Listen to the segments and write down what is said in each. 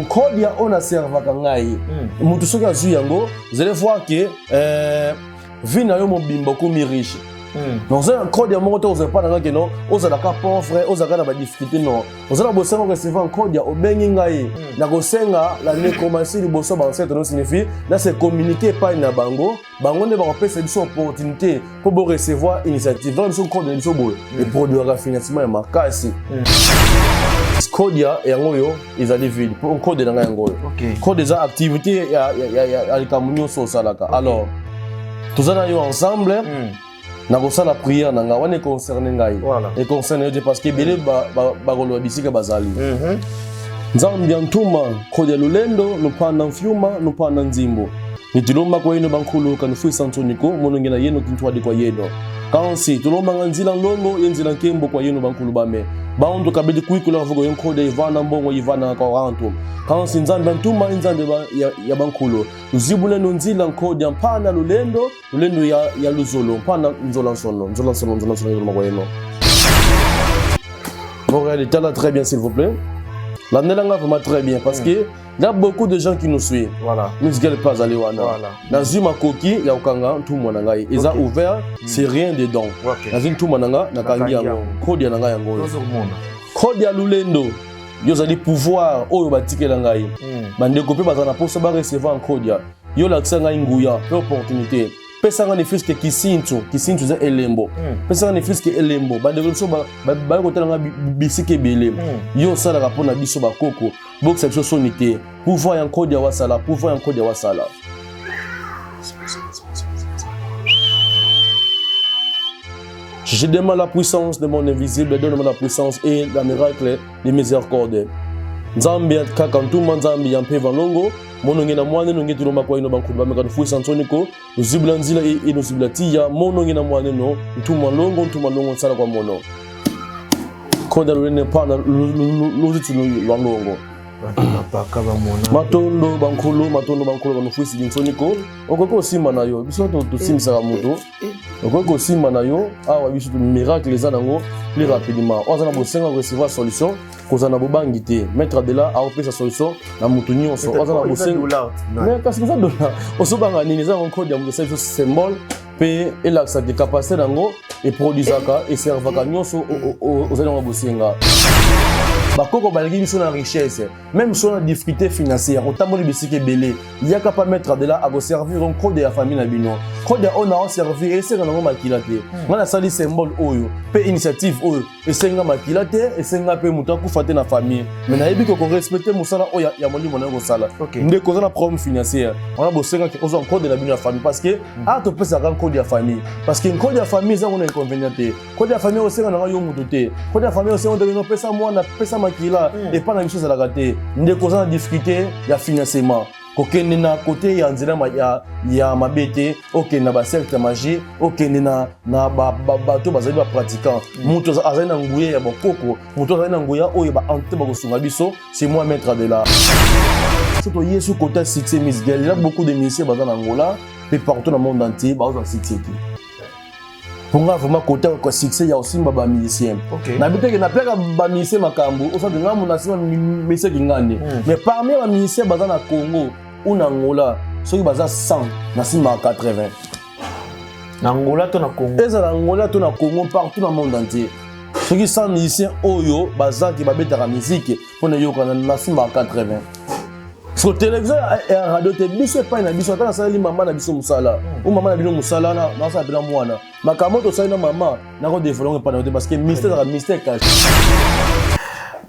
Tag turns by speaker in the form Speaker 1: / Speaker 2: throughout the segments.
Speaker 1: Kodia on a serva kangai. Mutu soki azu yango, vous allez voir que vina yo mobimba komi riche. Donc c'est un Kodia mo to pas dans que non, oza la pauvre, oza kana ba difficulté non. Oza la bossa recevoir un Kodia obengi ngai. Na ko senga la ne commencer li bossa ba cette non signifie là c'est communiquer pas na bango, bango ne ba pesa biso opportunité pour bo recevoir initiative. Donc son Kodia biso bo et produire financement ya makasi. Kodia et Angoyo, ils allaient vivre pour un code dans Angoyo. Code des activités, il y a les camions sur Salaka. Alors, tous ça ensemble, nous avons la prière, nous avons concerné et concerné parce que Bélé Bagolo Bisika Bazali. Nous avons bien tout le monde, Kodia Lulendo, nous prenons Fiuma, nous prenons Zimbo. Nous avons quoi nous bankolo quand nous faisons Santonico, mon nom est Yeno Kintoa de Koyedo. Quand c'est tout le monde en Zilan Longo, Yenzilan Kembo Koyeno Bankolo Bame. Baondo kabedi kuikula vugo yonkode ivana mbongo ivana akaranto quand sinzanda ntuma inzande ya bankulu uzibule nonzila nkode mpana lulendo ya luzolo mpana nzola sono makoyeno. Bon, réalité là très bien s'il vous plaît. La nelanga vraiment très bien parce que il y a beaucoup de gens qui nous suivent. Voilà. Nous ne pas aller wana. Dans Zuma Koki, ya okanga tout monanga. Ils ont ouvert, c'est rien dedans. Dans une tout monanga, na kangi yango. Kodia nanga yango. Kodia lulendo. Yo zali pouvoir oyo batike nanga yi. Bande kopé bazana pour se recevoir en Kodia. Yo la tsanga nguya, opportunité. Pesanga ne fiske kisintu za elembo. Pesanga ne fiske elembo. Bande ko so ba ko tanga bisike bele. Yo sala rapona biso ba koko. Box section sonité. Pouvoir en Kodia wasala, pouvoir en Kodia wasala. Je demande la puissance de mon invisible, donne-moi la puissance et la miracle de miséricorde. Zambia kakantuma Zambia yampe vanongo. Mononge na mwane nonge tulomba kwa ino banku bameka no fuisa ntoniko uzibula nzila ino zibula tiya mononge na mwane no ntuma longo sala kwa mono koda lulene pana luzitu lwangongo matondo bankulu no fuisa ntoniko okoko simba na yo biso to simisa ka muto okoko simba na yo awa biso to miracle ezanango plus rapidement ozana bosenga recevoir solution kozana bobangi te mettre de là a opesa solution na mutu nyonso ozana bosenga mais kasi ça dollar osobanga nini za code ya mutu symbole pe elaxa de capacité nango et produisaka et servaka nyonso ozana bosenga bakoko balaki biso na richesse même sur la difficulté financière otamoli bisike belé il y a pas mettre de là à servir un code ya famille na bino code on a servir et c'est nango makila te ngana sali symbole oyo pe initiative oyo esenga makila te esenga pe mutu akufate na famille mais na yebi ko respecter musala oya ya molimo na ko sala ndé ko na problème financier on a bosenga que ozo code na bino ya famille parce que a to pesa ka code ya famille parce que code ya famille ça on a inconvénient te code ya famille osenga na yo mutu te code ya famille osenga de no pesa moi na pesa makila et pas na biso za la gâté ndé ko na difficulté ya financement kokende na côté ya nzela ya mabete okende na ba secte magie okende na bato bazali ba pratiquant mutu azali na nguya ya bokoko mutu azali na nguya oyo ba ante ba kosunga biso c'est moi maître de là surtout yesu côté succès Miss Girl il y a beaucoup de musiciens bazali na Angola et partout dans le monde entier ba za succès pour moi vraiment côté quoi succès il y a aussi ba musiciens na biteke na plaka ba musiciens makambo au centre ngamu na sima musiciens kingane mais parmi les musiciens bazali na Congo ou en Angola, ceux qui basent 100, na 80.
Speaker 2: En Angola, tu as Congo.
Speaker 1: Et en Angola, tu as Congo partout dans le monde entier. Ceux qui sont musiciens, Oyo, Bazar qui babet la musique, pour ne pas na 80. Sur télévision et radio, tu ne pas na biso, quand ça li maman na biso musala, ou maman na biso musala na ça bela mwana. Makamoto ça na maman, na ko développer pas parce que mystère caché.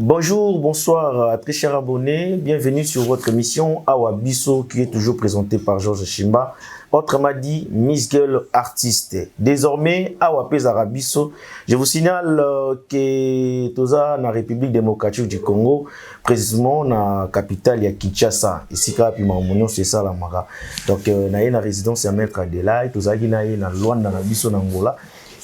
Speaker 2: Bonjour, bonsoir à très chers abonnés. Bienvenue sur votre émission Awa Bisso qui est toujours présentée par Georges Chimba. Autrement dit, Miss Girl artiste. Désormais, Awa Pezara Bisso. Je vous signale que Toza na République démocratique du Congo, précisément na capitale ya Kinshasa. Ici kapi mamonyo c'est ça la mara. Donc na une résidence à Maître Adela, Toza qui na na Luanda na Bisso na Angola.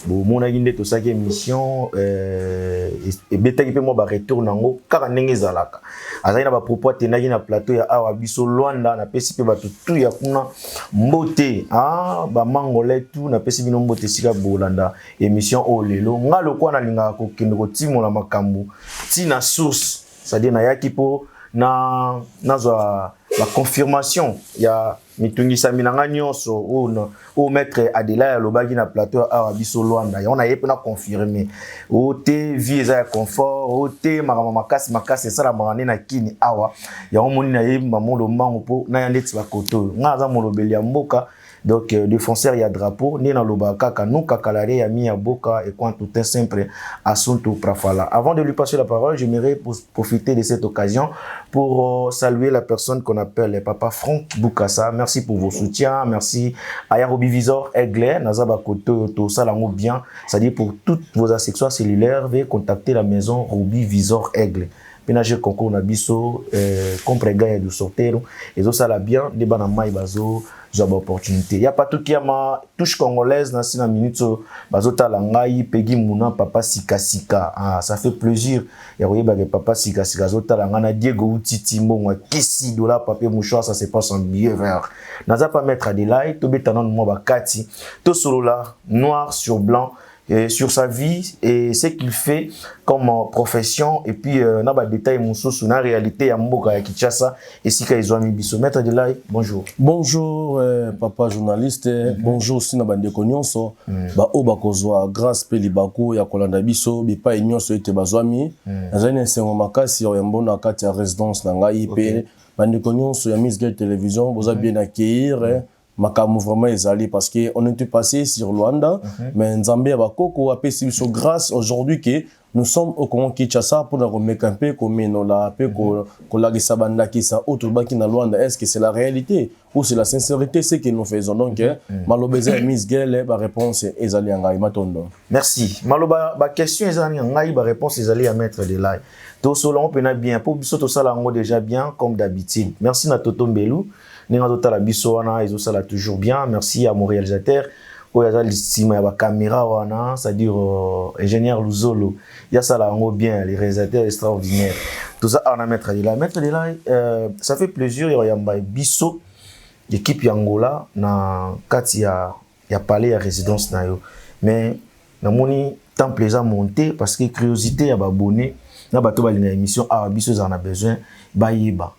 Speaker 2: Bon, mon aginde tout ça qui émission et beta qui peut moi ba retour nango kaka ndenge zalaka azali na ba propos tenaki na plateau ya Awa Bisso Luanda na pesi pe ba tout ya kuna mbote ba mangolais tout na pesi bino mbote sika bolanda émission o lelo ngalo kwa na linga ko kende ko timo la makambu tina source c'est-à-dire na yaki po na la confirmation ya mitungisa minanga nyonso o maître Adela lobaki na plateau a biso Luanda ya on a yepena confirmer o te vie za confort o te makasi ça la marane na kini awa ya on moni na yeba mondo mango po na yandeti ba koto nga za molobeli ya mboka. Donc, défenseur, il y a drapeau, ni dans le bakaka, nous, kakalare, ya mi ya boka, et quand tout est simple, asunto prafala. Avant de lui passer la parole, j'aimerais profiter de cette occasion pour saluer la personne qu'on appelle Papa Franck Boukassa. Merci pour vos soutiens, merci à Yarobi Visor Aigle, Nazaba Koto, tout ça, l'amour bien. C'est-à-dire pour toutes vos accessoires cellulaires, veuillez contacter la maison Robi Visor Aigle. Pénagé concours na biso, compre gagne du sortero, et ça la bien, des banamai bazo. Opportunité. Il n'y a pas tout qui a ma touche congolaise dans ces minutes. Bazota langai, Peggy Mouna, Papa Sika Sika. Ah, ça fait plaisir. Et oui, Papa Sika Sika, Zota langana, Diego Outiti, Monga, Kissi, Dola, Papier Mouchoir, ça se passe en billet vert. N'a pas mettre à des likes, tout bétanon, moi, Kati. Tout solo là, noir sur blanc. Et sur sa vie et ce qu'il fait comme profession et puis na ba détail mususu sur la réalité ya mboka ya Kinshasa et si ka izwami biso maître de lai bonjour
Speaker 1: papa journaliste bonjour aussi na bande konyonso ba o bakozwa grâce pe libako ya kolanda biso bipa nyonso ete bazwami nazali nsengo makasi ya mbona kati ya résidence na ngai pe bande konyonso ya Miss Girl Télévision boza bien accueillir Makamu vraiment ezali parce que on était passé sur Luanda mais Nzambe abakoko apesi biso grâce aujourd'hui que nous sommes au Congo Kinshasa pour nous remettre un peu comme nous la peu ko la sabanda qui ça autre baki na Luanda. Est-ce que c'est la réalité ou c'est la sincérité ce que nous faisons donc malobeza Miss Girl ba réponse ezali ngai matondo.
Speaker 2: Merci. Maloba ba question ezali ngai ba réponse ezali à mettre de là. To solo on peut bien pour biso to sala ngo déjà bien comme d'habitude. Merci na Toto Mbelu. Ninga la biso wana ils ça toujours bien. Merci à mon réalisateur. Oyaza listima ya caméra wana, c'est-à-dire ingénieur Luzolo. Il y a ça là en bien les réalisateurs extraordinaires. Tout ça on a mettre de là ça fait plaisir il y a biso l'équipe Yangola na kati ya palais ya résidence na yo. Mais na moni tant plaisir monter parce que curiosité ya abonné na bato ba lina émission a biso en a besoin ba yeba.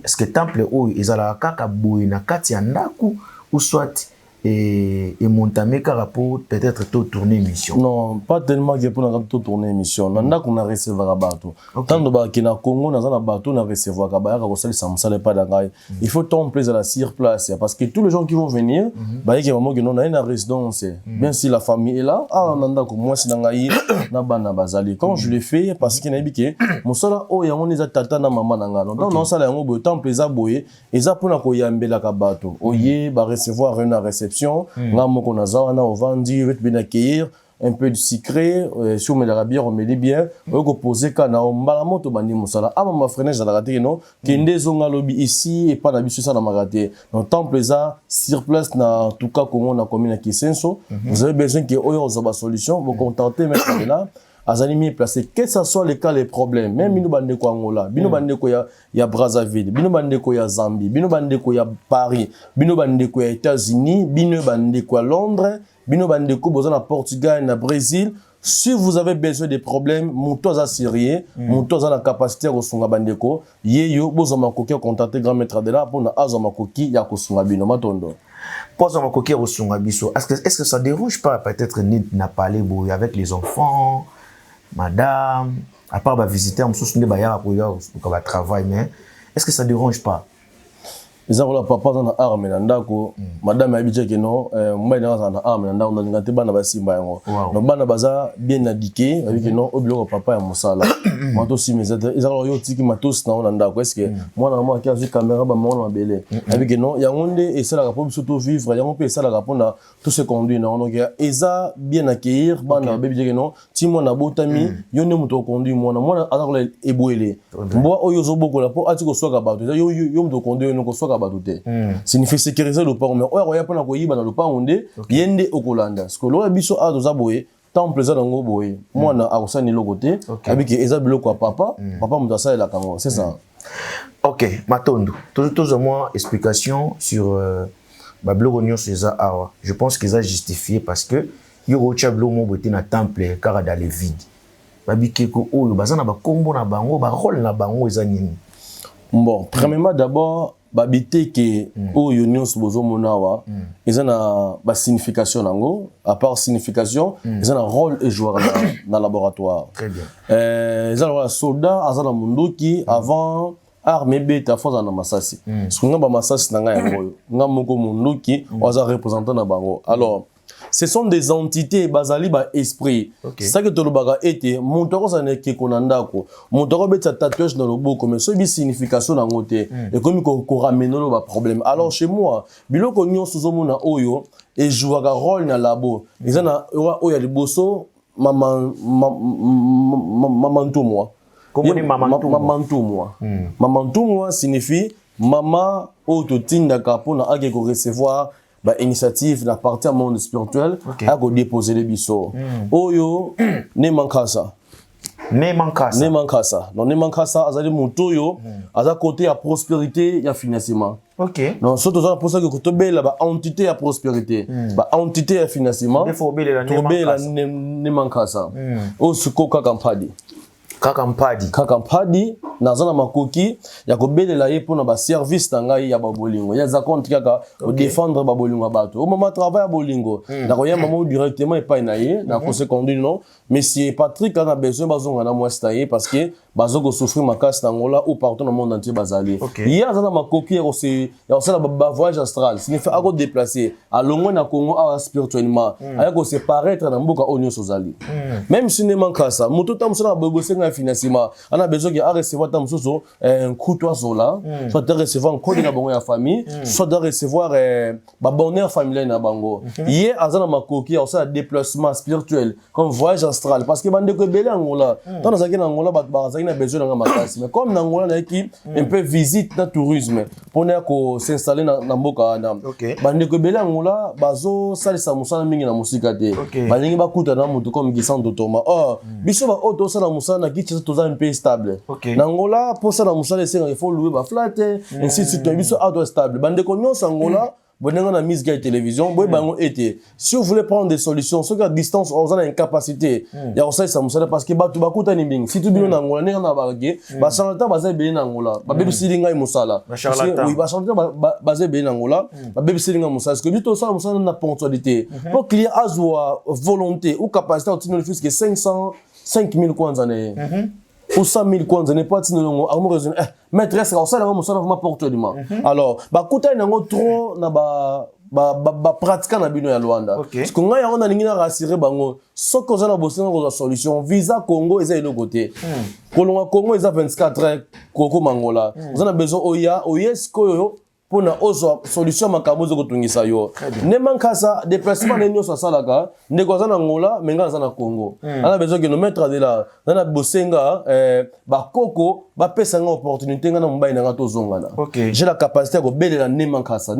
Speaker 2: Est-ce que temple ou ezala kaka boy na kati ya ndaku ou soit et montamé car rapport peut-être tout tourner émission
Speaker 1: non pas tellement que pour na tout tourner émission nanda qu'on a recevoir bateau tant de ba kina Congo na za bateau na recevoir ka ba ka ko salisa musala pas dangai il faut ton plaisir à la sur place parce que tous les gens qui vont venir ba yeke moment que non na une résidence bien si la famille est là ah nanda ko moi si ngai na bana bazali quand je le fais parce que na bike musala o ya ngoni za tata na mama nanga donc non ça la ngo bo temps plaisir boye eza pour na ko yambela ka bateau oye ba recevoir une réception ngamo ko naza na ovandi veut bien accueillir un peu de secret sur la bière on met bien on ko poser kana on mbala moto bandi musala ama ma freinage à la raté non kende zonga lobby ici et pas na biso ça na magaté donc temple ça sur place na tout cas comment on a commune à Kisenso vous avez besoin que oyo oza solution vous contenter mettre là azali mi placé que ça soit le cas les problèmes même bino bande ko Angola bino bande ko ya Brazzaville bino bande ko ya Zambie bino bande ko ya Paris bino bande ko ya États-Unis bino bande ko Londres bino bande ko boza na Portugal na Brésil si vous avez besoin des problèmes monto za sérieux monto za la capacité ko sunga bande ko yeyo boza makoki contacter grand maître de là pour na azo makoki ya ko sunga bino matondo.
Speaker 2: Pose makoki ko sunga biso est-ce que ça dérange pas peut-être ni na parler avec les enfants madame, à part va visiter, on se souvient de travail, mais est-ce que ça ne dérange pas?
Speaker 1: Les gens papa dans arme ndako madame habite que non moi dans arme ndako on ngate bana basimba yango donc bana baza bien indiqué avec que non obilo papa ya mosala mato si mes ils ont yo tiki matos na ndako est-ce que moi na moi qui a caméra ba mon mabele avec que non ya onde et ça la pour surtout vivre ya on peut ça la répondre tout ce conduit non donc eza bien accueillir bana baby que non ti moi na botami yo ne muto conduit moi alors eboele moi oyo zo boko la po atiko soka ba yo muto conduit no ko soka badouté signifie sécuriser le pont mais oya pona ko yiba na le pont onde yende okolanda parce que lo biso a doza boye tant plaisir dango boye moi na akosani lokote avec eza biloko papa mutasa la kango c'est ça.
Speaker 2: OK matondo tous au moins explication sur bablo nyo ceza awa je pense que ça justifié parce que yo chablo mo boté na temple car dans le vide babike ko oyo bazana ba kombo na bango ba rôle na bango eza nini.
Speaker 1: Bon, premièrement d'abord babité que oyo nyonso bozomona wa ils ont ba signification nango, à part signification ils ont un rôle et jouer dans laboratoire.
Speaker 2: Très bien.
Speaker 1: Ils ont un soldat azana munduki avant armée beta force na masasi. Sunga ba masasi nanga yango. Nga moko munduki oza représentant na bango. Alors ce sont des entités bazali ba esprit. C'est ça que to lobaga été montoko ça ne ke konandako. Montoko bet sa tatouage dans le boko mais so bi signification na ngote et comme ko ramène ba problème. Alors chez moi, biloko nyonso zomona oyo et jouaga rôle na labo. Ils ana oya liboso mamantumwa.
Speaker 2: Comment dit mamantumwa?
Speaker 1: Mamantumwa. Mamantumwa signifie maman autotinda kapona ake ko recevoir ba initiative na partie monde spirituel a ko déposer les biso. Oyo ne mankasa.
Speaker 2: Ne mankasa.
Speaker 1: Ne mankasa. Non ne mankasa azali mutoyo aza côté à prospérité ya financement.
Speaker 2: OK.
Speaker 1: Non surtout ça pour ça que to bela ba entité à prospérité. Ba entité à financement.
Speaker 2: Il faut bela
Speaker 1: ne mankasa. O suko kakampadi. Kakampadi nazana makoki ya kobelela ye pona ba service ngai ya babolingo ya za compte kaka o défendre babolingo bato au moment travail ya bolingo na koya maman directement et pas na ye na ko se conduire non mais si Patrick a besoin bazonga na moi staye parce que bazoko souffrir makasi na ngola ou partout dans le monde entier bazali ya zana makoki ya ça ba voyage astral signifie ako déplacer à longo na Congo à spirituellement aya ko se paraître na mboka onyo sozali même si ne manka ça muto tamsona bogosenga financement on a besoin de recevoir tam soso un couteau zola soit de recevoir un code na bango ya famille soit de recevoir ba bonheur familial na bango hier azana makoki on ça déplacement spirituel comme voyage astral parce que bande ko belé ngola tant na zaki na ngola ba zaki na besoin na makasi mais comme na ngola na ki un peu visite na tourisme pour na ko s'installer na mboka na bande ko belé ngola bazo salisa musana mingi na musika te balingi bakuta na mutu comme Gisanto Thomas oh biso ba auto sala musana ki tous un peu stable. Nangola pour ça dans Moussa il faut louer ba flat ainsi de suite biso auto stable. Bande konyo sangola bonenga na Miss Gay télévision boy bango été. Si vous voulez prendre des solutions sur la distance on a une capacité ya ça ça Moussa parce que batu bakuta ni bing si tu bino nangola ne na bagé ba charlatan ba be nangola ba bebi silinga musala oui ba charlatan ba be nangola ba bebi silinga musala parce que bito ça Moussa na ponctualité pour client azwa volonté ou capacité au tino plus que 5000 kwanza ne ou 100 000 kwanza ne pas tino amour raison maîtresse ça là ça va porter du mal alors ba kuta nango trop na ba pratika na bino ya Luanda parce que ngai on a lingi na rassurer bango soko za na bosenga ko solution visa Congo eza elo côté kolonga Congo eza 24 heures koko mangola on a besoin oya sko pour na ozo solution makabozo kotungisa yo ne mankasa déplacement nenyo so salaka ndeko za na ngola menga za na Congo ana besoin que nous mettre de là na bosenga ba koko ba pesa nga opportunité nga na mbai na ngato zongana j'ai la capacité ko belela ne mankasa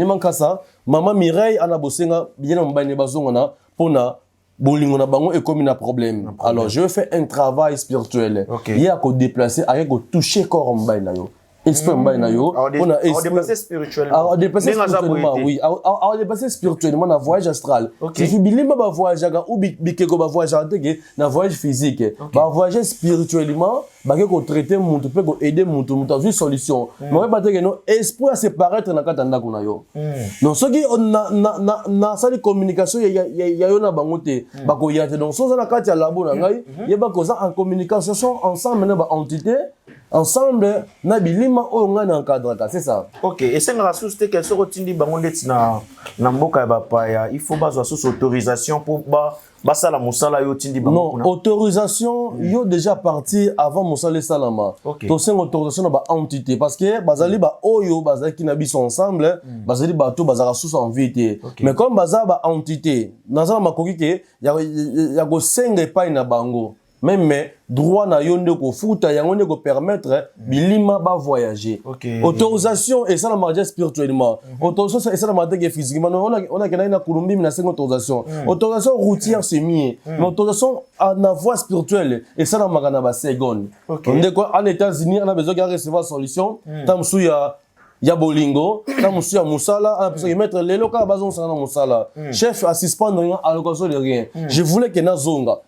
Speaker 1: maman Mireille ana bosenga bien na mbai ne bazongana pour na bolingo na bango et comme il a problème alors je vais faire un travail spirituel il y a ko déplacer avec ko toucher corps mbai na yo esprit mbai na yo on a
Speaker 2: déplacé spirituellement
Speaker 1: oui on déplacé spirituellement na voyage astral si bilima ba voyage ga ou bikeko ba voyage anteke na voyage physique ba voyage spirituellement ba ko traiter muntu pe ko aider muntu une solution mais ba teke no esprit à se paraître na katanda kuna yo non ce qui na sali communication ya yo na bango te ba ko yate donc so na kati ya labo na ngai ye ba ko za en communication ensemble na ba entité ensemble na bilima oyo nga na encadraka c'est ça
Speaker 2: et c'est la source que ce rotindi bango ndeti na mboka ya bapaya il faut bazwa source autorisation pour basala musala yo tindi bango
Speaker 1: non autorisation yo déjà parti avant musala salama to c'est autorisation na ba entité parce que bazali ba oyo bazali na biso ensemble bazali ba to bazara source en vérité mais comme bazala ba entité nazala makoki ke ya ko senga epai na bango même droit na yo ndeko futa yango ndeko permettre bilima ba voyager autorisation et ça la marge spirituellement autorisation et ça la marge physiquement on a na Colombie na 5 autorisation routière c'est mieux mais autorisation na voie spirituelle et ça la marge na ba seconde ndeko en États-Unis on a besoin de recevoir solution tamsu ya bolingo tamsu ya musala on a besoin de mettre les locaux bazon sana musala chef à suspendre rien à l'occasion de rien je voulais que na zonga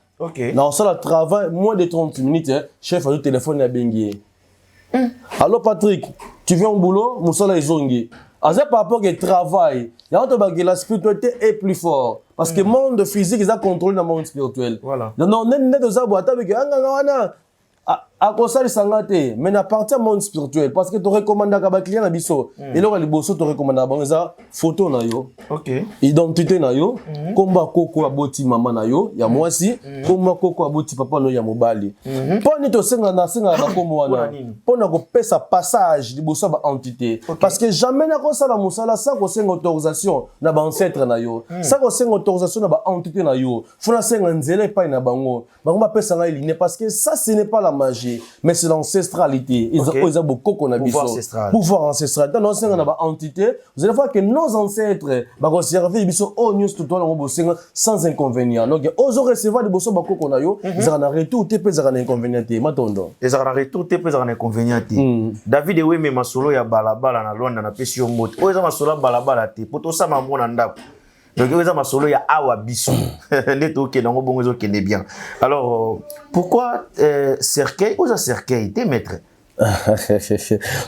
Speaker 1: dans ça le travail moins de 30 minutes chef a le téléphone à Benguier. Allô Patrick tu viens au boulot, moussala ezongi. Azé par rapport au travail, il y a la spiritualité est plus forte. Parce que le monde physique est contrôlé dans le monde spirituel.
Speaker 2: Voilà.
Speaker 1: Non, n'est pas ça, à cause de ça, mais à partir du monde spirituel, parce que tu recommandes à un client, et là, tu recommandes à une photo, identité, comme koko à boti maman, il y a moi aussi, comme koko à boti papa, il y a mobali. Pour nous, pour sa passage de bossa entité, parce que jamais n'a ça la moussala sans qu'on autorisation na ba ancêtre na yo, sans qu'on autorisation na ba entité na yo, faut na senga nzele pa na bango, bango ba pesa na ligne parce que ça ce n'est pas la magie. Mais c'est l'ancestralité. Ils ont beaucoup qu'on a
Speaker 2: pouvoir ancestral.
Speaker 1: Pouvoir ancestral. Dans nos entité, vous allez voir que nos ancêtres vont servir au news tout le temps sans inconvénient. Donc, ils ont recevoir des bossons qu'on a yo, ils ont arrêté tout et ils ont inconvénient. Matondo. Ils ont arrêté tout et ils ont inconvénient.
Speaker 2: David Ewe me masolo ya balabala na Londres na pesi yo moto. Oza masolo balabala te. Poto sa mamona ndako. Donc, il y a un solo, il y a Awa Bissou. Alors, pourquoi cercueil? Où est-ce cercueil? T'es maître?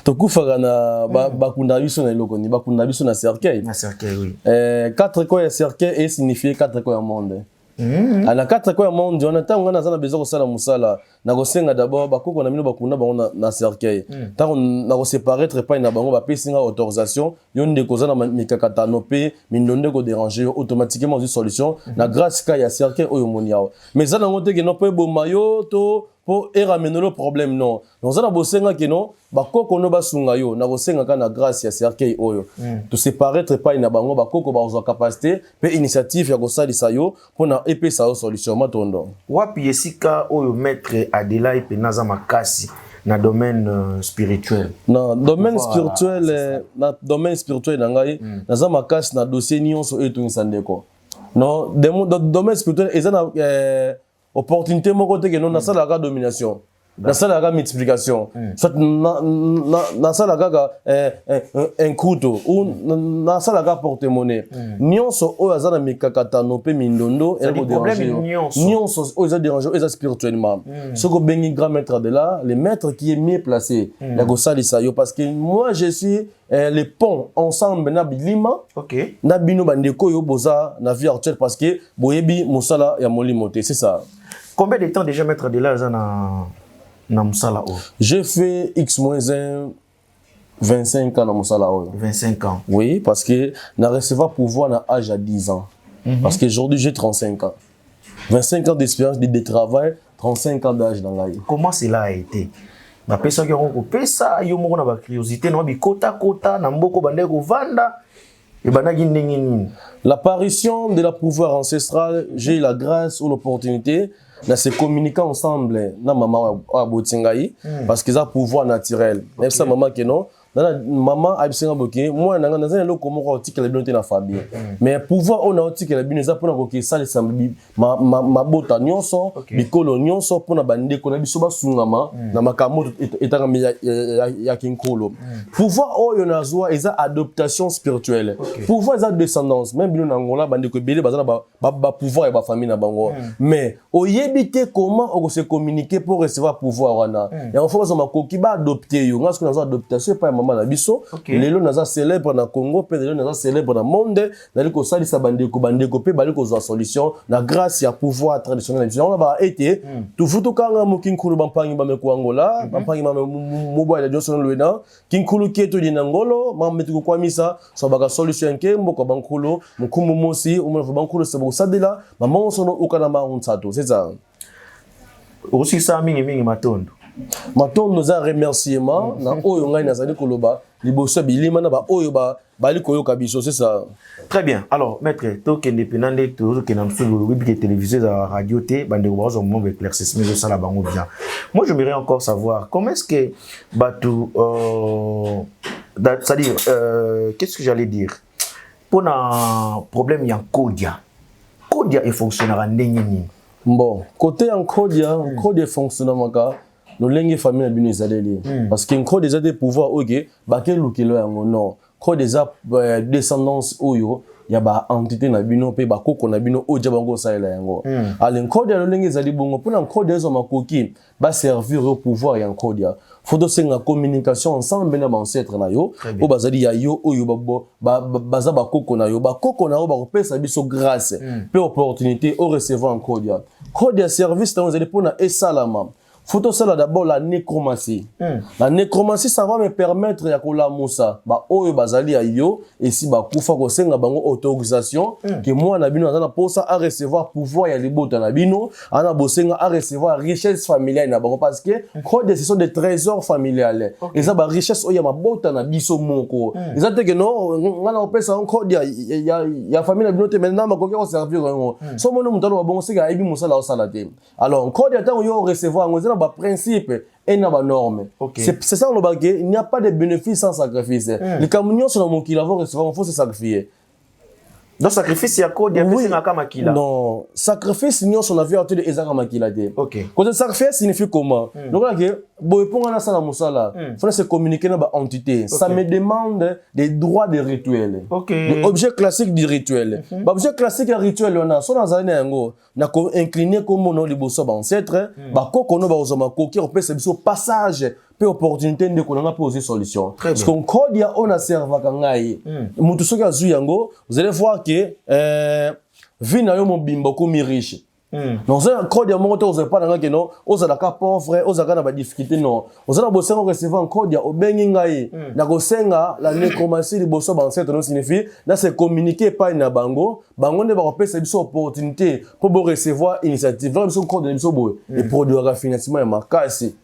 Speaker 1: Toku Farana, Bakunda Bissou na Lokoni, Bakunda Bissou na cercueil.
Speaker 2: Na cercueil, oui.
Speaker 1: 4 coins de cercueil et signifie 4 coins au monde. Na 4 coins au monde, on attend on a besoin de ça la musala. Na gosenga d'abord bakoko na mino bakunda bango na cercueil. Tant na go séparer très pas na bango ba pesinga autorisation, yonde koza na mikakata no pe mindonde ko déranger automatiquement une solution na grâce ka ya cercueil oyo moniao. Mais ça na ngote ke no pe bo mayo to pour ramener le problème non. Donc ça na bosenga ke no bakoko no basunga yo na gosenga ka na grâce ya cercueil oyo. To séparer très pas na bango bakoko ba zo capacité pe initiative ya ko salisa yo pour na épée sa solution matondo.
Speaker 2: Wapi esika oyo maître Adela et Penaza Makasi na domaine spirituel.
Speaker 1: Na domaine spirituel, na domaine spirituel nangai, naza makasi na dossier nyonso etunisa ndeko. Non, domaine spirituel ezana opportunité moko te ke non na sala ka domination. Na sala ka multiplication. Soit na sala ka un couteau ou na sala ka porte-monnaie. Nyonso o azana mikakata no pe mindondo
Speaker 2: et le problème
Speaker 1: nyonso o za déranger eza spirituellement. Ce que bengi grand maître de là, le maître qui est mieux placé la go salisa yo parce que moi je suis les ponts ensemble na bilima.
Speaker 2: OK.
Speaker 1: Na bino bandeko yo boza na vie actuelle parce que boyebi musala ya molimote, c'est ça.
Speaker 2: Combien de temps déjà maître de là na musala o?
Speaker 1: J'ai fait X-1 25 ans dans musala o.
Speaker 2: 25 ans.
Speaker 1: Oui, parce que na recevoir pouvoir na âge à 10 ans. Parce qu'aujourd'hui j'ai 35 ans. 25 ans d'expérience de travail, 35 ans d'âge dans la vie.
Speaker 2: Comment cela a été? Ba pesa ki on ko pesa yo moko na ba curiosité no bi kota na mboko bandeko vanda e banaki ndenge nini?
Speaker 1: L'apparition de la pouvoir ancestral, j'ai eu la grâce ou l'opportunité de se communiquer ensemble na maman à Botingaï parce qu'ils ont pouvoir naturel. Même ça maman que non, maman a besoin de moi na ngana lo comment ko tikela bino te na famille. Mais pouvoir on a tikela bino za pona ko ke sala sambi ma bota nyonso bikolo nyonso pona bande ko na biso ba sungama na makamoto etanga ya kinkolo. Pouvoir oyo na zwa eza adaptation spirituelle. Pouvoir eza descendance même bino na ngola bande ko belé bazana ba pouvoir et ba famille na bango. Mais oyebite comment on se communiquer pour recevoir pouvoir wana. Et en fait ma koki ba adopter yo ngasko na adaptation pas maman na biso lelo naza célèbre na Congo pe lelo naza célèbre na monde nali ko salisa bandeko pe bali ko zwa solution na grâce ya pouvoir traditionnel on ba été tout futu kanga mokinkulu bampangi ba meko Angola bampangi ma moboya de Johnson Luena kinkulu keto di Ngolo mametu ko kwamisa so baka solution ke mboko bankulu mukumu mosi umwe bankulu sebo sadela maman sono ukana ma unsato c'est ça
Speaker 2: aussi ça mingi matondo.
Speaker 1: Maintenant nous avons remerciement na oyo ngai nazali koloba liboso bilima na ba oyo ba bali koyo kabiso c'est ça.
Speaker 2: Très bien. Alors maître to ke indépendant to ke na msulu rubrique télévisée à radio T bande ko bazo moment éclaircissement de ça la bango bien. Moi j'aimerais encore savoir comment est-ce que batu c'est-à-dire qu'est-ce que j'allais dire pour un problème ya Kodia et fonctionnera ndenge nini.
Speaker 1: Bon, côté en Kodia fonctionne maka no lenge famille na bino ezaleli parce que encore déjà des pouvoirs OK ba ke lukilo yango non ko déjà descendance oyo ya ba entité na bino pe ba koko na bino oja bango saela yango ale Kodia no lenge ezali bongo pona Kodia zo makoki ba servir au pouvoir ya Kodia faut aussi une communication ensemble na ancêtre na yo o bazali ya yo oyo baza ba koko na yo ba kopesa biso grâce pe opportunité au recevoir en Kodia service dans les pour na esalama. Faut ça d'abord la nécromancie. La nécromancie ça va me permettre ya kola musa ba oyo bazali ya yo et si ba kufa ko senga bango autorisation que moi na bino na posa à recevoir pouvoir ya libota na bino ana bosenga à recevoir richesse familiale na bango parce que Kodia ce sont des trésors familiales et ça ba richesse oyo ma bota na biso moko et ça te que non ngana opesa en Kodia ya famille na bino te maintenant ma kokia ko servir ngo so mono mutalo ba bongo sega ebi musala o salate alors Kodia tant yo recevoir ngo ba principe et na ba norme c'est ça le baguette il n'y a pas de bénéfice sans sacrifice les camions sont dans mon qu'il avoir recevoir il faut se sacrifier
Speaker 2: donc sacrifice ya Kodia
Speaker 1: oui.
Speaker 2: na kama kila
Speaker 1: non sacrifice nous on a vu autour de ezaka makila de quand sacrifice signifie comment donc là que boy ponga na sala musala faut se communiquer na ba entité ça me demande des droits de rituel l'objet classique du rituel ba objet classique du rituel on a so na zane yango na ko incliner comme on liboso ba ancêtre ba kokono ba ozoma koki on peut se biso passage pe opportunité de qu'on a posé solution parce qu'on Kodia on a serva kangai mutu soki azu yango vous allez voir que vie na yo mobimba ko mi riche non c'est un Kodia monte aux pas dans que non aux alaka pauvre aux alaka na ba difficulté non aux alaka bosenga recevoir un Kodia obengi ngai na ko senga la nécromancie liboso ba ancêtre non signifie là c'est communiquer pas na bango ne va pas cette opportunité pour recevoir initiative là biso Kodia biso boy et produire financement ya makasi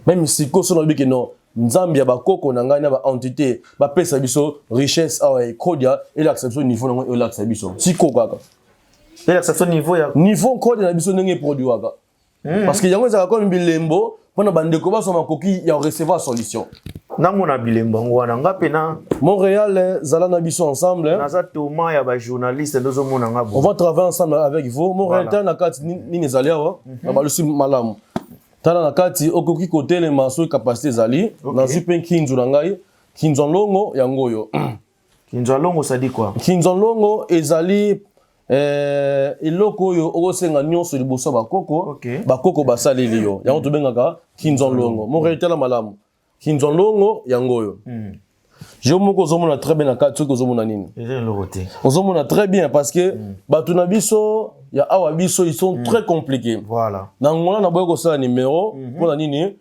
Speaker 1: même si ko sono bi que non Nzambia ba koko na ngai na ba entité ba pesa biso richesse awa Kodia et l'acception niveau na l'acception biso si ko kaka
Speaker 2: et l'acception
Speaker 1: niveau Kodia na biso ndenge produit waka parce que yango ezaka comme bilembo pona bandeko ba so makoki ya recevoir solution
Speaker 2: nango na bilembo ngwana ngape na
Speaker 1: Montréal zala na biso ensemble
Speaker 2: naza Thomas ya ba journaliste ndozo mona ngabo
Speaker 1: on va travailler ensemble avec vous Montréal ta na kati ni nezali awa na balusi malamu tala na kati okoki côté les maso capacité zali na super kinzo na ngai kinzo longo yango yo
Speaker 2: kinzo longo ça dit quoi
Speaker 1: kinzo longo ezali eloko oyo okosenga nyonso liboso bakoko basaleli yo yango tobengaka kinzo longo Montréal tala malamu kinzo longo yango oyo je moko zomona très bien na kati ko zomona nini ozomona très bien parce que batu na biso ya awa biso ils sont très compliqués
Speaker 2: voilà
Speaker 1: na ngona na boyo ko sala numéro pona nini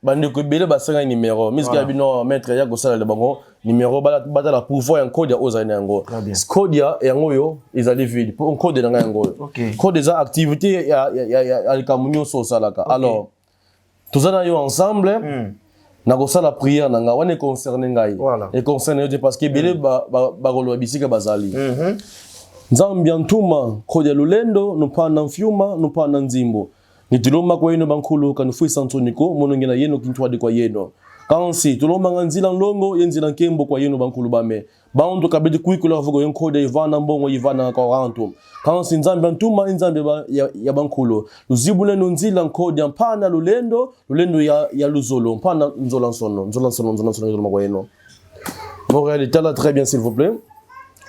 Speaker 1: bandeko belé basenga numéro miska bino maître ya ko sala le bango numéro bata la pouvoir en Kodia ozana yango Kodia yango yo ezali vide pour code na yango code des activités ya likamunyo so salaka alors tozana yo ensemble na kosa la prière na nga wane concerné ngai et concerné yo parce que belé ba kolwa bisika bazali Nzambi antuma Kodia lulendo nupanda mfiuma nupanda nzimbo nituloma kwa yeno bankulu kanufu santoniko monongena yeno kintwade kwa yeno kansi tuloma nganzila nlongo yenzila nkembo kwa yeno bankulu bame baondo kabedi kuikula vugo yenkode ivana mbongo ivana kwa rantu kansi Nzambi antuma Nzambi ya bankulu luzibule nunzila nkode mpana lulendo ya luzolo mpana nzola nsono kwa yeno Montréal est là très bien s'il vous plaît.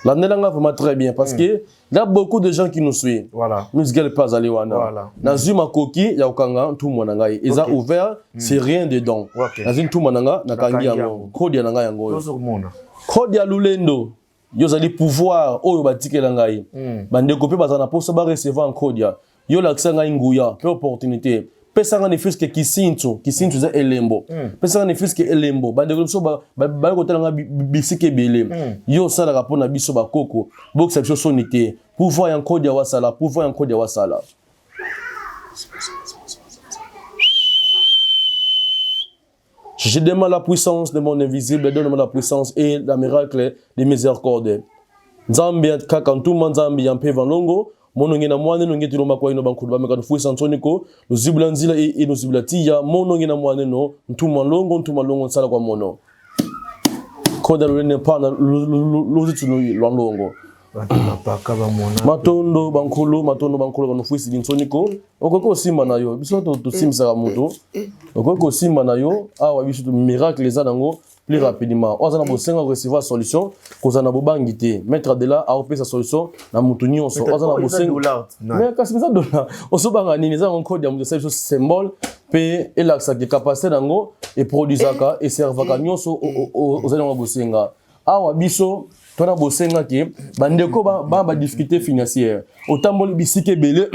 Speaker 1: L'année là vraiment très bien parce que il y a beaucoup de gens qui nous suivent.
Speaker 2: Voilà.
Speaker 1: Mizgel pas aller wana.
Speaker 2: Voilà.
Speaker 1: Nazuma koki ya okanga tout monanga. Ils ont ouvert, c'est rien dedans. Nazin tout monanga na kangi yango. Kodia nanga yango. Kodia lulendo. Yo zali pouvoir oyo batikela ngai. Bande kopé bazana posa ba recevoir en Kodia. Yo l'accès ngai nguya, pe opportunité. Pesanga ne fiske kisintu za elembo pesanga ne fiske elembo bande ko so ba ko tala bisike bele yo sala rapona biso ba koko box exception sonité pouvoir en Kodia wasala je demande la puissance de mon invisible donne-moi la puissance et la miracle de miséricorde Nzambi kakantuma Nzambi yampe vanlongo mononge na mwane nonge tiloma kwa ino bankulu bameka nufuisa ntoniko luzibula nzila e nuzibula tiya mononge na mwane no ntuma longo nsala kwa mono Kodia lulene pana luzitu lwanlongo matondo bankulu banufuisi ntoniko okoko simba na yo biso to simisa mutu okoko simba na yo awa biso miracle za nango plus rapidement on a besoin de recevoir solution cause na bobangi te mettre de là à opérer sa solution na mutu nyonso on a besoin mais kasi ça dollar on so banga nini za encore dia mutu symbole pe elakisa ke capacité nango et produisaka et servaka nyonso aux alliés bosenga awa biso tona bosenga ke bandeko ba difficulté financière otamboli bisike belé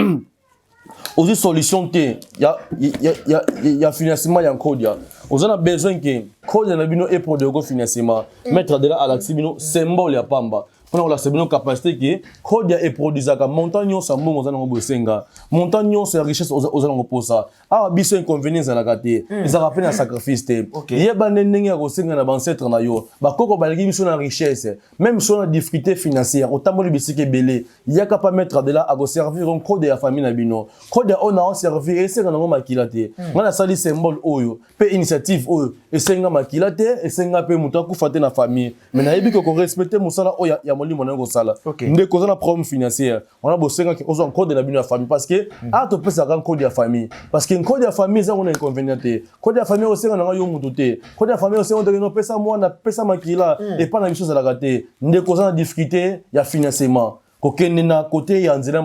Speaker 1: aux solutions te ya financement ya Kodia aux a besoin que Kodia na bino et produire financement mettre de là à l'axibino symbole ya pamba pour la sebino capacité que Kodia et produisaka montagne sa mbongo za ngo bosenga montagne sa richesse aux ngo posa ah biso inconvénients na kate ils rappellent un sacrifice te yeba ndenge ya kosenga na ancêtre na yo ba koko balaki biso na richesse même sur la difficulté financière otamboli bisike belé yaka pas mettre de là à servir un code ya famille na bino code on a servir et c'est na ngo makila te ngana sali symbole oyo pe initiative oyo et senga makila te et senga pe muta ku fate na famille mais na yebi ko respecter musala oya ya molimo na ngo sala ndeko za na problème financier on a bosenga ki ozo code na bino ya famille parce que a to pesa kan code ya famille parce que code ya famille za on a inconvénient te code ya famille osenga na yo mutu te code ya famille osenga de no pesa moi na pesa makila et pas na biso za la gâté ndeko za na difficulté ya financement kokende na côté ya nzela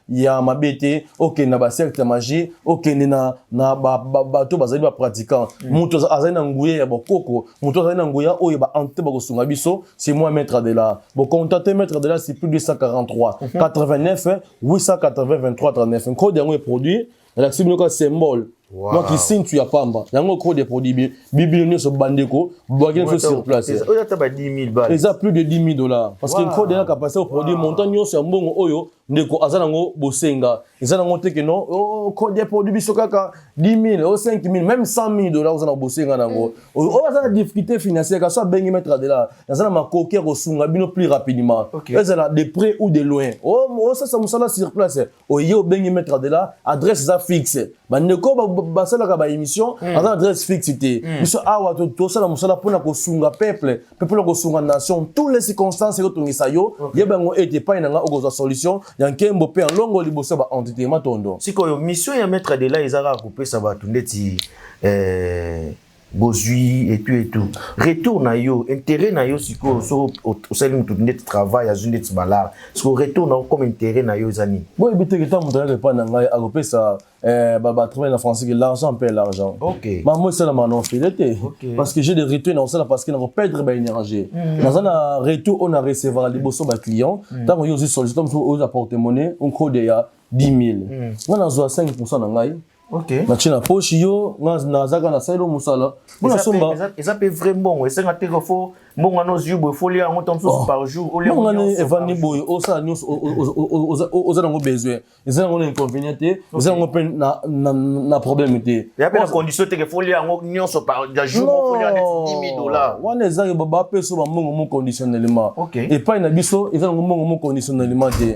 Speaker 1: ya mabete okende na ba secte magie okende na bato bazali ba pratiquant mutu azali na nguye ya bokoko mutu azali na nguya oyo ba ante ba kosunga biso c'est moi maître de là bon contacter maître de là c'est plus de 243 89 880 23 39 code yango est produit la simulation symbole donc ici tu as pamba yango code des produits biblionieux sur bandeko boagé sur place
Speaker 2: oyo ta ba 10 000 balles
Speaker 1: ils a plus de 10 000 $. Parce que code la capacité au produit montagne sur mbongo oyo ndeko azana ngo bosenga ezana ngo te que non oh code des produits biso kaka 10 000 ou 5 000 même 100 000 $ ozana bosenga nango o azana difficulté financière ka so bengi mettre de là azana makoke ko sunga bino plus rapidement ezana de près ou de loin oh ça musala sur place o yo bengi mettre de là adresse za fixe bandeko basalaka ba émission azana adresse fixe te biso awa to sala musala pona ko sunga peuple ko sunga nation toutes les circonstances que tongisa yo yebango ete pa inanga okoza solution yankembo pe en longo liboso ba entité matondo
Speaker 2: sikoyo mission ya maître de là ezaka kopesa bato ndeti bozui et tout retour na yo intérêt na yo sikoyo so osali mutu ndeti travail azui ndeti balar siko retour na comme intérêt na yo zani
Speaker 1: bon ebite que tant mutu pas na ngai akopesa ba travail en français que l'argent paie l'argent moi c'est la manon fidélité parce que j'ai des retours dans ça parce que na perdre ba énergie dans un retour on a recevoir les bosso ba client tant yo aussi sollicite on apporter monnaie on code ya 10 000 on a 5% na ngai na china poche yo na zaka na selo musala bona somba
Speaker 2: ça peut vraiment et c'est un téléphone bon nos yeux folie en temps par jour au lieu
Speaker 1: de evani boy o ça nous aux avons besoin ils ont un inconvénient ils ont na problème té
Speaker 2: il y a pas condition que folie en nyonso par jour folie en $10 000
Speaker 1: wana za ba peso ba mongo conditionnellement et pas na biso ils ont mongo conditionnellement té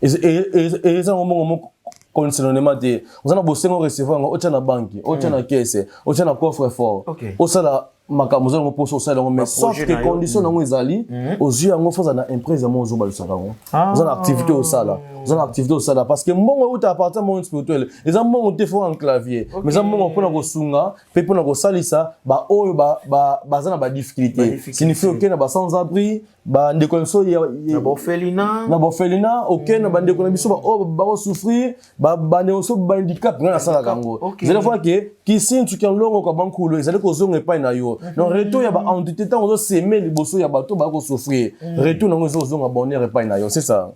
Speaker 1: et ils ont mongo conditionnellement de vous en a bossé on recevoir on tient na banque on tient na caisse on tient na coffre fort au ça la makamuzo on pose au ça mais sauf que conditions non ezali aux yeux en faut ça na empresa mo zo ba ça vous en activité au ça là vous en activité au ça là parce que mbongo ou ta appartement monde spirituel les mbongo te font en clavier mais mbongo pona ko sunga pe pona ko salisa ba oyo ba za na difficulté signifie que na ba sans abri ba ndeko so ya
Speaker 2: na
Speaker 1: bofelina ok na bande ko na biso ba souffrir ba ne so ba handicap ngana sala kango c'est la fois que qui signe tu kan longo ko bankulo ezali ko zonga pa na yo non retour ya ba entité tant on s'aimer liboso ya bato ba ko souffrir retour na zo zonga bonheur pa na yo c'est ça.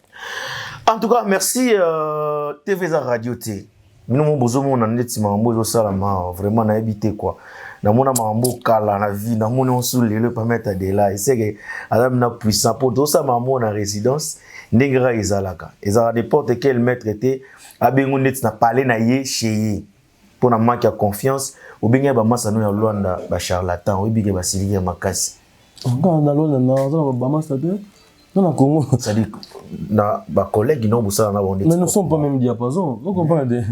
Speaker 2: En tout cas merci TVza Radio T nous mon bozo mon neti mambo zo sala ma vraiment na habité quoi na mona mambo kala na vie na mona on sous le pas mettre de là et c'est que adam na puissant pour tout ça mambo na résidence ndengera ezalaka ezala n'importe quel maître était abengo net na parler na ye chez pour na manque de confiance ou bien ba masano ya Luanda ba charlatan ou bien ba siliya makasi
Speaker 1: na Luanda na ba masano non Congo
Speaker 2: ça dit na ba collègue non busala na bonde
Speaker 1: mais nous sommes pas même diapason vous comprenez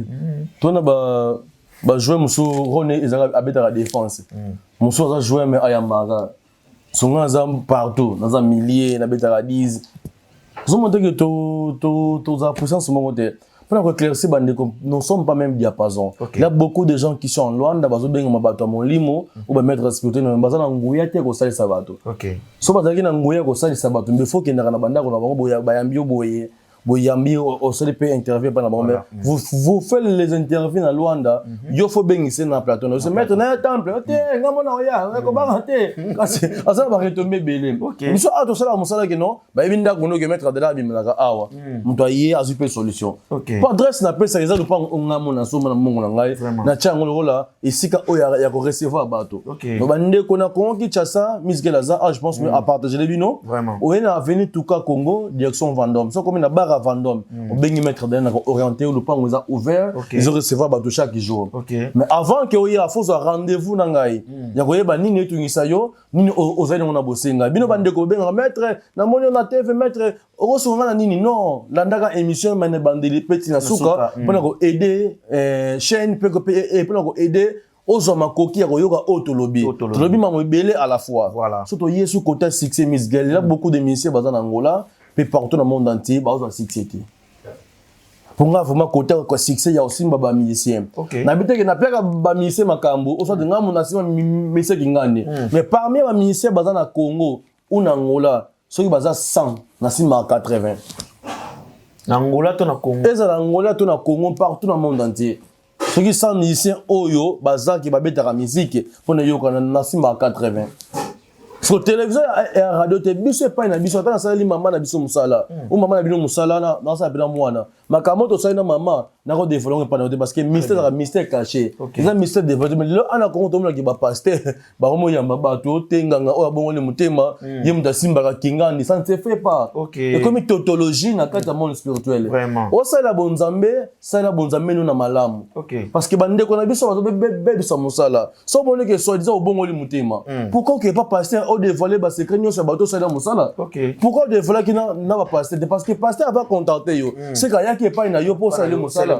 Speaker 1: toi na ba jouer muso René ezala abeta la défense muso za jouer mais ayamara songa za partout dans un millier na beta la 10 vous montrez que to za puissance mon côté pour éclaircir bandeko nous sommes pas même diapason il y a beaucoup de gens qui sont en Luanda bazo benga mabato mon limo ou ba mettre respecter na bazana nguya te ko salisa bato so bazaki na nguya ko salisa bato mais faut que na banda ko na bango boya bayambi boye boyambi au sol peut interviewer par la bombe vous faites les interviews dans Luanda yo faut bien ici dans plateau se mettre dans un temple te ngamona oya ko ba te kasi asa ba retomber belé biso ato sala musala ke non ba ibinda kono ke mettre de la bimela awa muto aye azupe solution pas adresse na pesa les pas ngamona so na mungu na ngai na chango lola isika oya ya ko recevoir bato no bande kona kongo Kinshasa misgelaza je pense à partager les bino oyena avenue Tuka Congo direction Vendôme so comme na bar à Vendôme au bengi mettre de na orienté le pan oza ouvert ils ont recevoir bato chaque jour mais avant que oya faut un rendez-vous na ngai ya koyeba nini etungisa yo nini ozali na bosenga bino bande ko benga maître na moni na TV maître okosunga na nini non landaka émission mane bandeli petit na suka pona ko aider chaîne peut pona ko aider aux makoki ya koyoka otolobi mango belé à la fois surtout yesu côté succès Miss Girl il y a beaucoup de musiciens bazan Angola puis partout dans le monde entier bazan succès pour nga vraiment côté ko succès ya aussi ba musicien na biteke na peka ba musicien makambo o soit nga mona sima musicien kingane mais parmi ba musiciens bazan na Congo ou na Angola ceux bazan 100 na sima 80
Speaker 2: na Angola to na Congo
Speaker 1: ezala Angola to na Congo partout dans le monde entier. Ceux qui sont musiciens oyo baza qui babeta la musique pour ne yoka na simba 80 sur télévision et radio te biso pas na biso ta sala maman na biso musala ou maman na bino musala na sa pela mwana makamoto sa na maman na ko développer pas parce que mystère caché les mystère développé mais là ana ko to ki ba pasteur ba ko moyamba bato tenganga o bongo le mutema yemda simba ka kingani ça ne se fait pas et comme tautologie na kata monde spirituel o sa la bonzambe nous na malamu parce que bande ko na biso ba bebe biso musala so bonne que soit disant o bongo le mutema pourquoi que pas pasteur o dévoiler ba secret nyo sa bato sa na musala pourquoi dévoiler ki na ba pasteur parce que pasteur va contenter yo c'est ka ya ki pas na yo pour ça le musala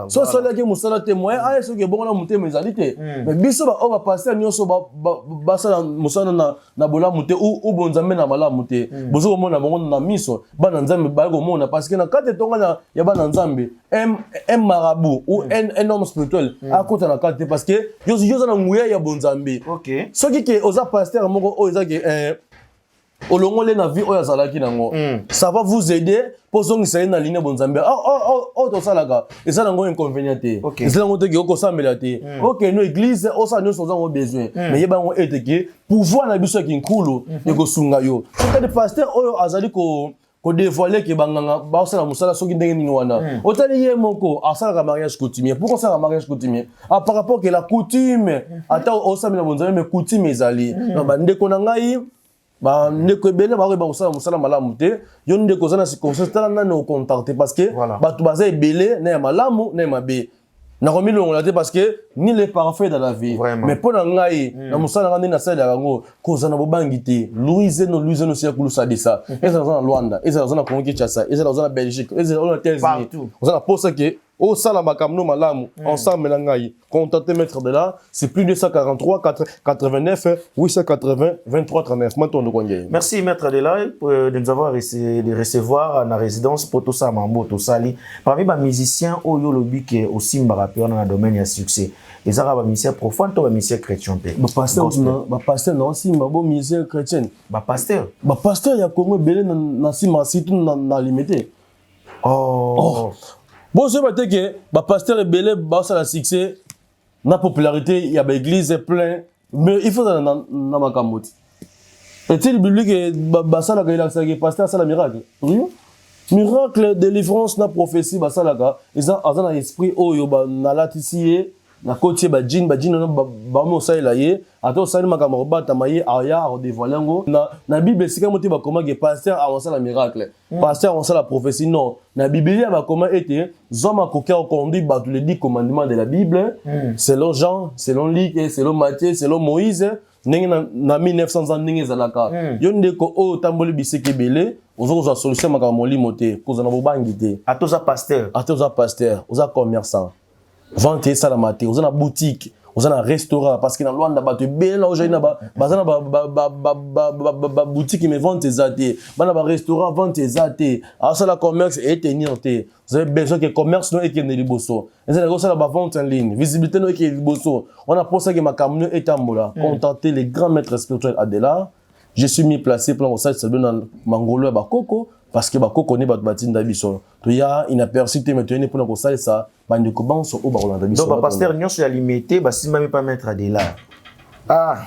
Speaker 1: so sala ke musala témoin a ce que bon na muté mezalité mais biso ba o ba passer nyoso ba sala musala na bola muté ou bonzambe na mala muté bozo ko mona bango na miso ba na nzambe ba ko mona parce que na kate tonga na ya ba na nzambe un marabout ou un homme spirituel a kota na kate parce que yo na nguya ya bonzambe so ki oza pasteur moko o ezaki olongole na vie oya zalaki nango ça va vous aider pour zongisa na ligne bonzambe to salaka eza nango inconvénient te eza nango te ko sambela te no église o sa nyonso zango besoin mais yeba ngo eteke pouvoir na biso ki nkulu eko sunga yo quand le pasteur oyo azali ko dévoiler que banganga ba osala musala soki ndenge nini wana otali ye moko asala ka mariage coutumier pourquoi ça mariage coutumier par rapport que la coutume ata osamela bonzambe mais coutume ezali ba ndeko na ngai ba ndeko ebele ba ba osala musala malamu te yo ndeko zana circonstance tala na no contacter parce que bato baza ebele na ya malamu na ya mabe na komi longola te parce que ni les parfaits dans la vie mais pour ngai na musala ngandi na sala yango koza na bobangi te Louise no sia kulusa de ça ezala na Luanda ezala na Congo Kinshasa ezala na Belgique ezala na États-Unis ozala posa ke au sala makamno malamu ensemble na ngai contacter maître de là c'est plus 243 89 880 23 39 maintenant on connaît.
Speaker 2: Merci maître de là de nous avoir de recevoir à la résidence pour tout ça mambo tout sali parmi les musiciens oyo lobi ke aussi mbaraper dans le domaine ya succès les arabes musiciens profanes ou musiciens chrétiens pe
Speaker 1: ba pasteur non si mabo musicien chrétien
Speaker 2: ba pasteur
Speaker 1: ya Congo belé na sima situ na limité bon je vais que ba pasteur belé ba ça la succès na popularité il y a ba église plein mais il faut dans na makamoti est-il biblique ba ça la que pasteur ça la miracle oui miracle délivrance na prophétie ba ça la ka ils ont un esprit oyo ba na latisier na côté ba jin na ba mo ça la ye ato ça ni makambo bata maye aya a dévoiler ngo na bible sika moti ba comment que pasteur a ça la miracle pasteur a ça la prophétie non na bible ba comment était zoma kokia conduit ba tous les 10 commandements de la bible selon Jean selon Luc et selon Matthieu selon Moïse ndenge na 1900 ans ndenge zalaka yo ndeko o tamboli biseke belé ozo solution makambo limote koza na bobangi te
Speaker 2: ato za pasteur
Speaker 1: oza commerçant vente ça la maté oza na boutique oza na restaurant parce que dans Luanda bato bela aujourd'hui na bazana ba boutique mais vente ezate bana ba restaurant vente ezate ça la commerce et tenir te vous avez besoin que commerce no ekende liboso ezala ça la vente en ligne visibilité no ekende liboso on a pensé que makamno etambola contacter les grands maîtres spirituels Adela je suis mis placé pour ça c'est dans Mangolo ba Koko parce que bako connaît bat batinda biso to ya inaperçu te mais to ne pour ça ça bande ko banso o ba rolanda biso
Speaker 2: donc pasteur nyonso ya limité ba simba même pas mettre de là ah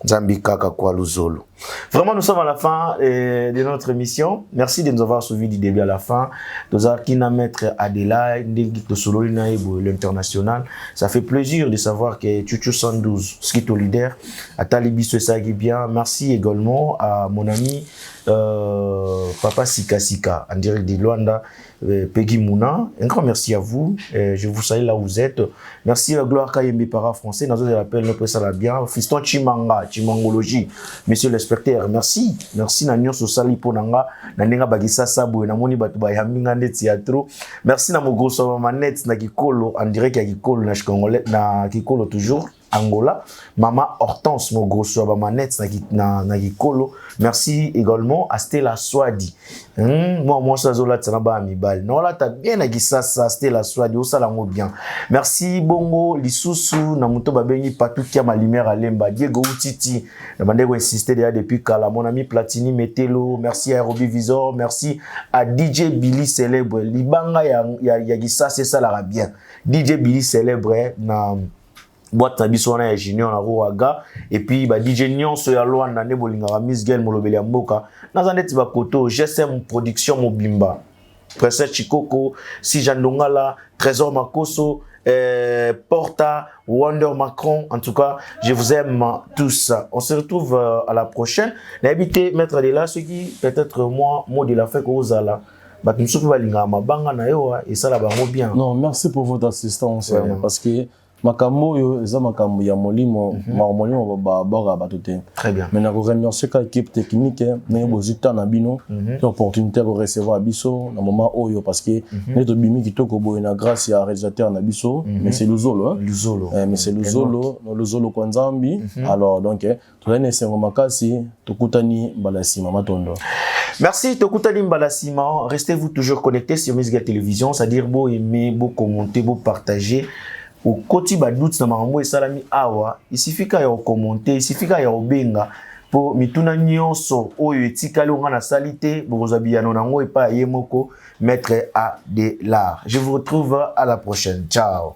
Speaker 2: Zambi Kaka kwa Luzolo. Vraiment, nous sommes à la fin de notre émission. Merci de nous avoir suivis du début à la fin. Nous avons qui maître Adela, l'international. Ça fait plaisir de savoir que Chuchu 112, Skito leader, à Talibiso bien. Merci également à mon ami Papa Sika Sika, en direct de Luanda, Peggy Mouna. Un grand merci à vous. Je vous salue là où vous êtes. Merci à Gloire Kayembe para français. Nous appelle notre ça bien. Fiston Chimanga, Chimangologie. Monsieur l'inspecteur, merci. Merci na nyonso sali ponanga. Na nenga bagisa sabo na moni batu ba yaminga net théâtre. Merci na mogoso manette na Kikolo en direct ya Kikolo na Congolais na Kikolo toujours. Angola, Mama Hortense Mogrosso Bamanette na Kikolo. Merci également à Stella Swadi. Moi ça zola tsanaba amibal. Non là t'as bien à ça Stella Swadi, ça la bien. Merci Bongo Lisusu na muto babengi patou qui a ma lumière à Lemba Diego Utiti. Na bande ko insister déjà depuis kala mon ami Platini Metelo. Merci à Roby Visor, merci à DJ Billy Célèbre. Libanga ya gisa c'est ça la bien. DJ Billy Célèbre na boîte na biso na junior na Roaga et puis ba DJ nyonso ya Luanda ne bolinga Miss Girl molobeli ya mboka na zaneti ba koto GSM production mobimba Presse Chikoko si Jandongala Trésor Makoso Porta Wonder Macron en tout cas je vous aime tous. On se retrouve à la prochaine. N'habitez mettre de là ce qui peut-être moi mot de la fin ko zala ba tumsuku balinga mabanga na yo et ça la bango bien.
Speaker 1: Non, merci pour votre assistance parce que makambo yo eza makambo ya molimo molimo ba batote
Speaker 2: très bien
Speaker 1: mais na remercier ka équipe technique mais bozita na bino l'opportunité de recevoir biso na moment oyo parce que neto bimi kitoko boye na grâce ya réalisateur na biso mais c'est Luzolo mais c'est Luzolo kwa Nzambi alors donc tolane sengo makasi tokutani balasima matondo.
Speaker 2: Merci tokutani balasima, restez-vous toujours connectés sur Miss Girl Télévision, c'est-à-dire beau aimer, beau commenter, beau partager. Au côté ba doute na makambo esalami awa il suffit ka ya commenter il suffit ka ya obenga po mituna nyonso oyo etikali nga na salite bokozabiyano nango epa yemoko maître à de l'art. Je vous retrouve à la prochaine. Ciao.